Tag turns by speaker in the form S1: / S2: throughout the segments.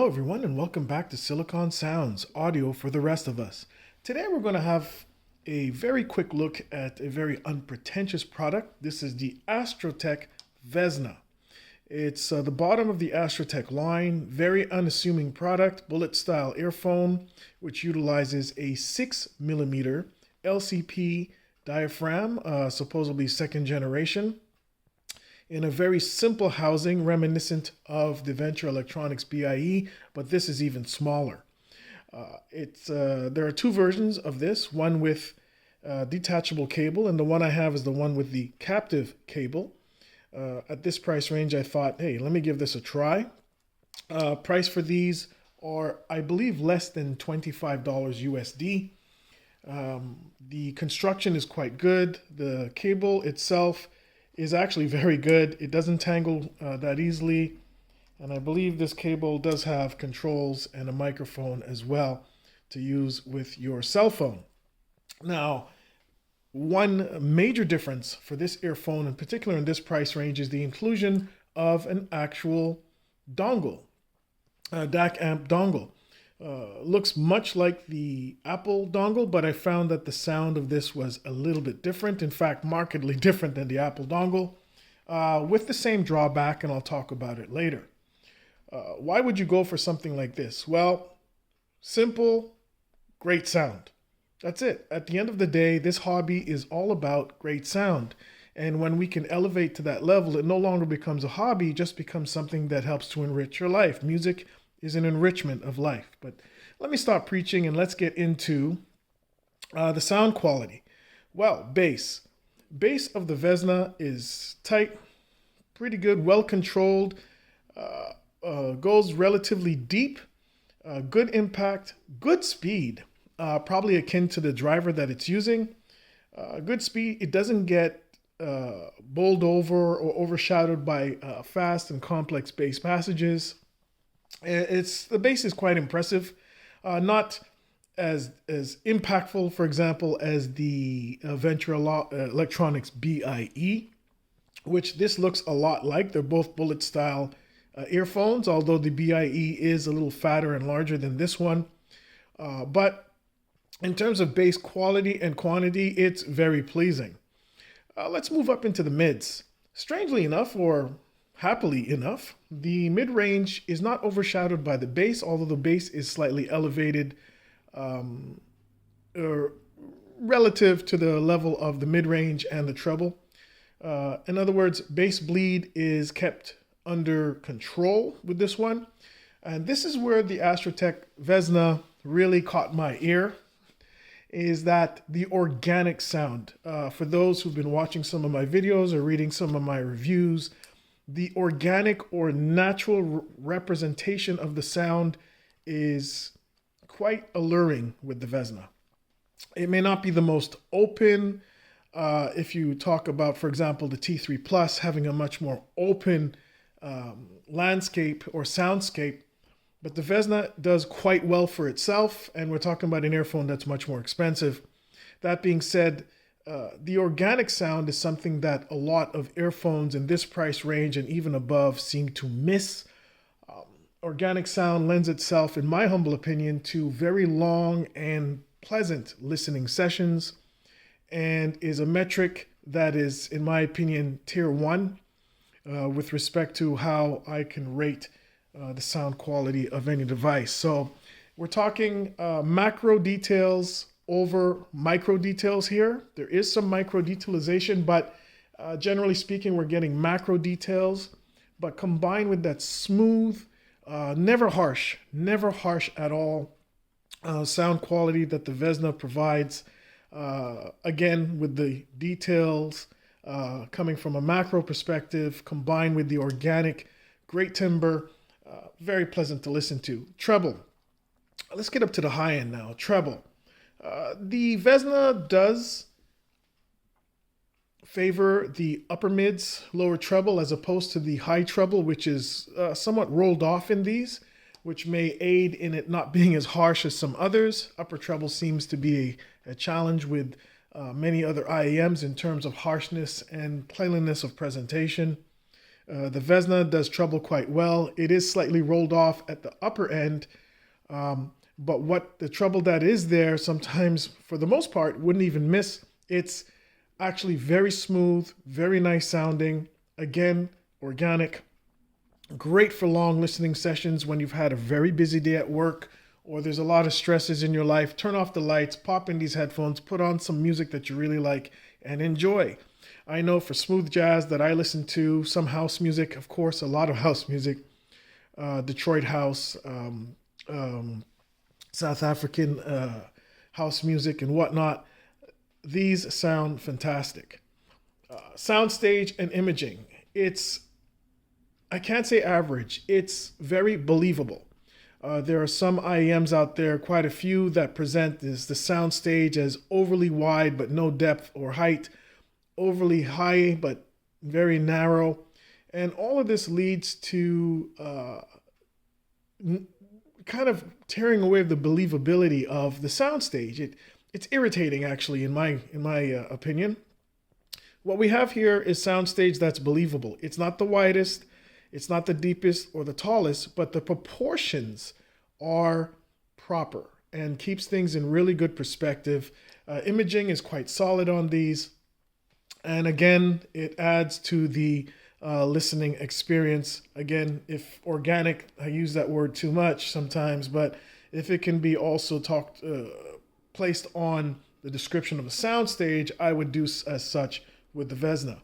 S1: Hello everyone and welcome back to Silicon Sounds, audio for the rest of us. Today we're going to have a very quick look at a very unpretentious product. This is the Astrotec Vesna. It's the bottom of the Astrotec line, very unassuming product, bullet style earphone, which utilizes a 6mm LCP diaphragm, supposedly second generation, in a very simple housing reminiscent of the Venture Electronics BIE, but this is even smaller. There are two versions of this, one with detachable cable, and the one I have is the one with the captive cable. At this price range, I thought, hey, let me give this a try. Price for these are, I believe, less than $25 USD. The construction is quite good. The cable itself is actually very good. It doesn't tangle that easily. And I believe this cable does have controls and a microphone as well to use with your cell phone. Now, one major difference for this earphone, in particular in this price range, is the inclusion of an actual dongle, a DAC amp dongle. Looks much like the Apple dongle, but I found that the sound of this was a little bit different. In fact, markedly different than the Apple dongle, with the same drawback, and I'll talk about it later. Why would you go for something like this? Well, simple, great sound. That's it. At the end of the day, this hobby is all about great sound. And when we can elevate to that level, it no longer becomes a hobby, it just becomes something that helps to enrich your life. Music is an enrichment of life. But let me stop preaching and let's get into the sound quality. Well, bass. Bass of the Vesna is tight, pretty good, well controlled, goes relatively deep, good impact, good speed, probably akin to the driver that it's using. Good speed. It doesn't get bowled over or overshadowed by fast and complex bass passages. The bass is quite impressive, not as impactful, for example, as the Venture Electronics BIE, which this looks a lot like. They're both bullet style earphones, although the BIE is a little fatter and larger than this one. But in terms of bass quality and quantity, it's very pleasing. Let's move up into the mids. Strangely enough, or happily enough, the mid-range is not overshadowed by the bass, although the bass is slightly elevated relative to the level of the mid-range and the treble. In other words, bass bleed is kept under control with this one. And this is where the Astrotec Vesna really caught my ear, is that the organic sound. For those who've been watching some of my videos or reading some of my reviews, the organic or natural representation of the sound is quite alluring with the Vesna. It may not be the most open. If you talk about, for example, the T3 Plus having a much more open landscape or soundscape, but the Vesna does quite well for itself, and we're talking about an earphone that's much more expensive. That being said, the organic sound is something that a lot of earphones in this price range and even above seem to miss. Organic sound lends itself, in my humble opinion, to very long and pleasant listening sessions, and is a metric that is, in my opinion, tier 1 with respect to how I can rate the sound quality of any device. So we're talking macro details over micro details here. There is some micro detailization, but generally speaking, we're getting macro details, but combined with that smooth, never harsh at all sound quality that the Vesna provides. Again, with the details coming from a macro perspective, combined with the organic, great timbre, very pleasant to listen to. Treble. Let's get up to the high end now. Treble. The Vesna does favor the upper mids, lower treble, as opposed to the high treble, which is somewhat rolled off in these, which may aid in it not being as harsh as some others. Upper treble seems to be a challenge with many other IEMs in terms of harshness and cleanliness of presentation. The Vesna does treble quite well. It is slightly rolled off at the upper end, but what the treble that is there sometimes, for the most part, wouldn't even miss. It's actually very smooth, very nice sounding. Again, organic. Great for long listening sessions when you've had a very busy day at work or there's a lot of stresses in your life. Turn off the lights, pop in these headphones, put on some music that you really like, and enjoy. I know for smooth jazz that I listen to, some house music, of course, a lot of house music, Detroit house, South African house music and whatnot. These sound fantastic. Soundstage and imaging. I can't say average. It's very believable. There are some IEMs out there, quite a few, that present the soundstage as overly wide but no depth or height, overly high but very narrow. And all of this leads to kind of tearing away the believability of the soundstage. It's irritating, actually, in my opinion. What we have here is soundstage that's believable. It's not the widest, it's not the deepest or the tallest, but the proportions are proper and keeps things in really good perspective. Imaging is quite solid on these. And again, it adds to the listening experience. Again, if organic, I use that word too much sometimes, but if it can be also placed on the description of a soundstage, I would do as such with the Vesna.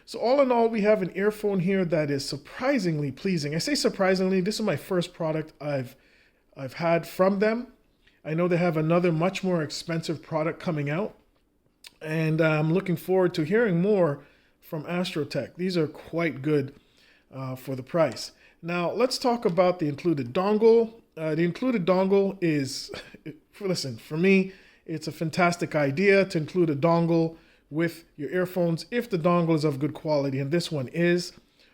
S1: So all in all, we have an earphone here that is surprisingly pleasing. I say surprisingly, this is my first product I've had from them. I know they have another much more expensive product coming out, and I'm looking forward to hearing more from Astrotec. These are quite good for the price. Now let's talk about the included dongle. The included dongle is, listen, for me, it's a fantastic idea to include a dongle with your earphones if the dongle is of good quality, and this one is.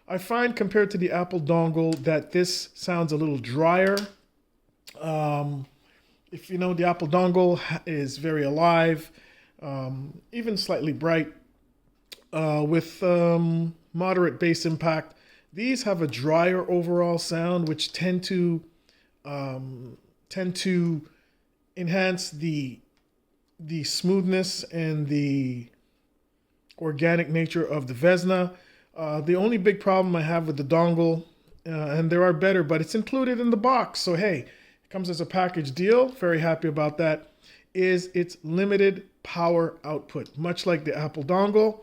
S1: I find compared to the Apple dongle that this sounds a little drier. If you know, the Apple dongle is very alive, even slightly bright, with moderate bass impact. These have a drier overall sound, which tend to enhance the smoothness and the organic nature of the Vesna. The only big problem I have with the dongle, and there are better, but it's included in the box, so hey, it comes as a package deal, very happy about that, is its limited power output, much like the Apple dongle.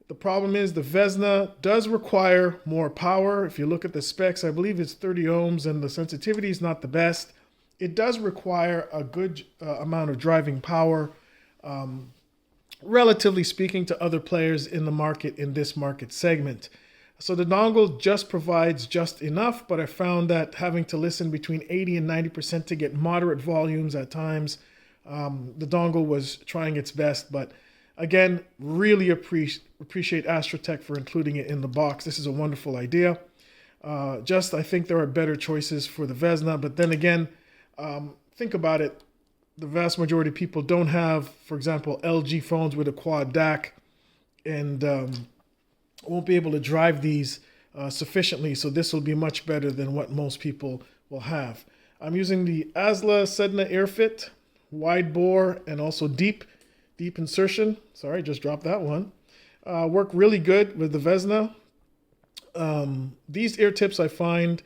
S1: The problem is the Vesna does require more power. If you look at the specs, I believe it's 30 ohms and the sensitivity is not the best. It does require a good amount of driving power, relatively speaking to other players in the market, in this market segment. So the dongle just provides just enough, but I found that having to listen between 80 and 90% to get moderate volumes at times, the dongle was trying its best. But again, really appreciate Astrotec for including it in the box. This is a wonderful idea. I think there are better choices for the Vesna, but then again, think about it. The vast majority of people don't have, for example, LG phones with a quad DAC, and won't be able to drive these sufficiently. So this will be much better than what most people will have. I'm using the Asla Sedna AirFit, wide bore and also deep insertion. Sorry, just dropped that one. Work really good with the Vesna. These ear tips I find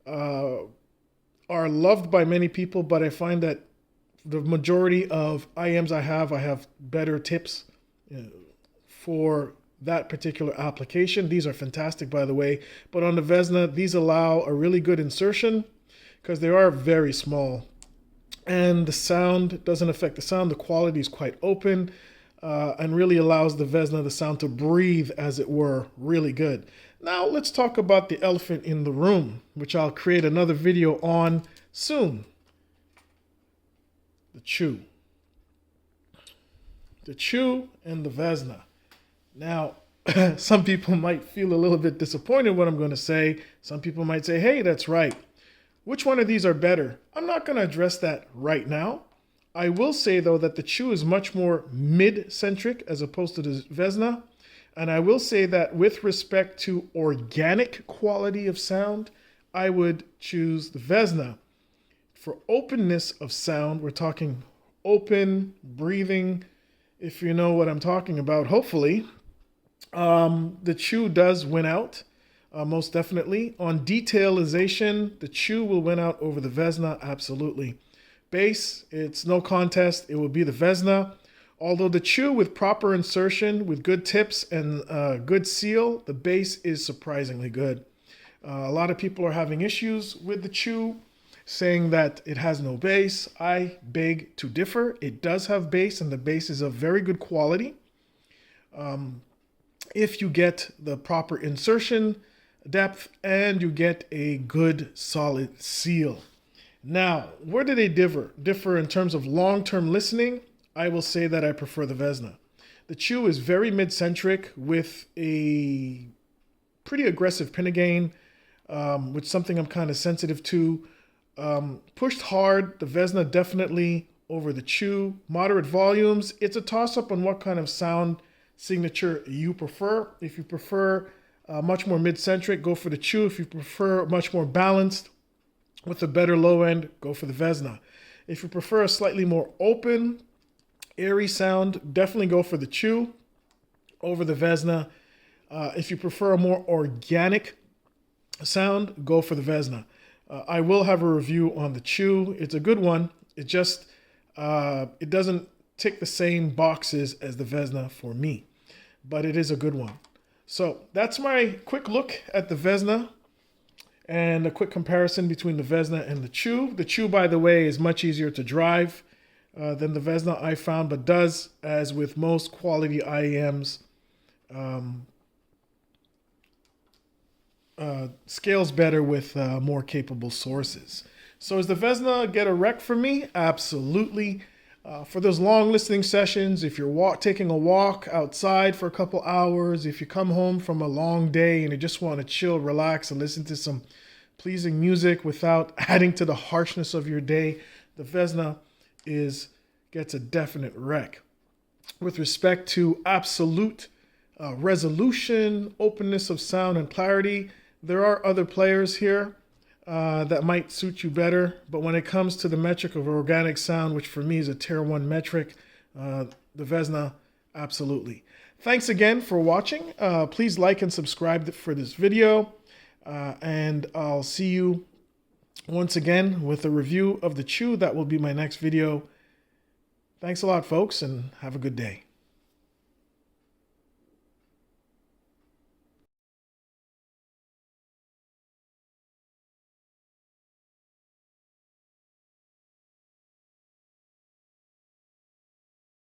S1: are loved by many people, but I find that the majority of IMs I have better tips for that particular application. These are fantastic, by the way. But on the Vesna, these allow a really good insertion because they are very small. And the sound doesn't affect the sound. The quality is quite open and really allows the Vesna, the sound to breathe, as it were, really good. Now let's talk about the elephant in the room, which I'll create another video on soon. The Chew. The Chew and the Vesna. Now, some people might feel a little bit disappointed what I'm going to say. Some people might say, hey, that's right. Which one of these are better? I'm not going to address that right now. I will say, though, that the Chew is much more mid-centric as opposed to the Vesna. And I will say that with respect to organic quality of sound, I would choose the Vesna. For openness of sound, we're talking open, breathing, if you know what I'm talking about, hopefully. The Chew does win out, most definitely. On detailization, the Chew will win out over the Vesna, absolutely. Bass, it's no contest, it will be the Vesna. Although the Chew with proper insertion, with good tips and good seal, the bass is surprisingly good. A lot of people are having issues with the Chew, saying that it has no bass. I beg to differ. It does have bass, and the bass is of very good quality. If you get the proper insertion depth and you get a good solid seal. Now, where do they differ in terms of long-term listening? I will say that I prefer the Vesna. The Chew is very mid-centric with a pretty aggressive pinna gain, which is something I'm kind of sensitive to. Pushed hard, the Vesna definitely over the Chew. Moderate volumes, it's a toss-up on what kind of sound signature you prefer. If you prefer much more mid-centric, go for the Chew. If you prefer much more balanced with a better low end, go for the Vesna. If you prefer a slightly more open, airy sound, definitely go for the Chew over the Vesna. If you prefer a more organic sound, go for the Vesna. I will have a review on the Chew. It's a good one. It just, it doesn't tick the same boxes as the Vesna for me, but it is a good one. So that's my quick look at the Vesna and a quick comparison between the Vesna and the Chew. The Chew, by the way, is much easier to drive than the Vesna, I found, but does, as with most quality IEMs, scales better with more capable sources. So does the Vesna get a rec for me? Absolutely. For those long listening sessions, if you're taking a walk outside for a couple hours, if you come home from a long day and you just want to chill, relax, and listen to some pleasing music without adding to the harshness of your day, the Vesna gets a definite rec. With respect to absolute resolution, openness of sound, and clarity, there are other players here that might suit you better, but when it comes to the metric of organic sound, which for me is a tier 1 metric, the Vesna, absolutely. Thanks again for watching. Please like and subscribe for this video, and I'll see you once again with a review of the Chew. That will be my next video. Thanks a lot, folks, and have a good day.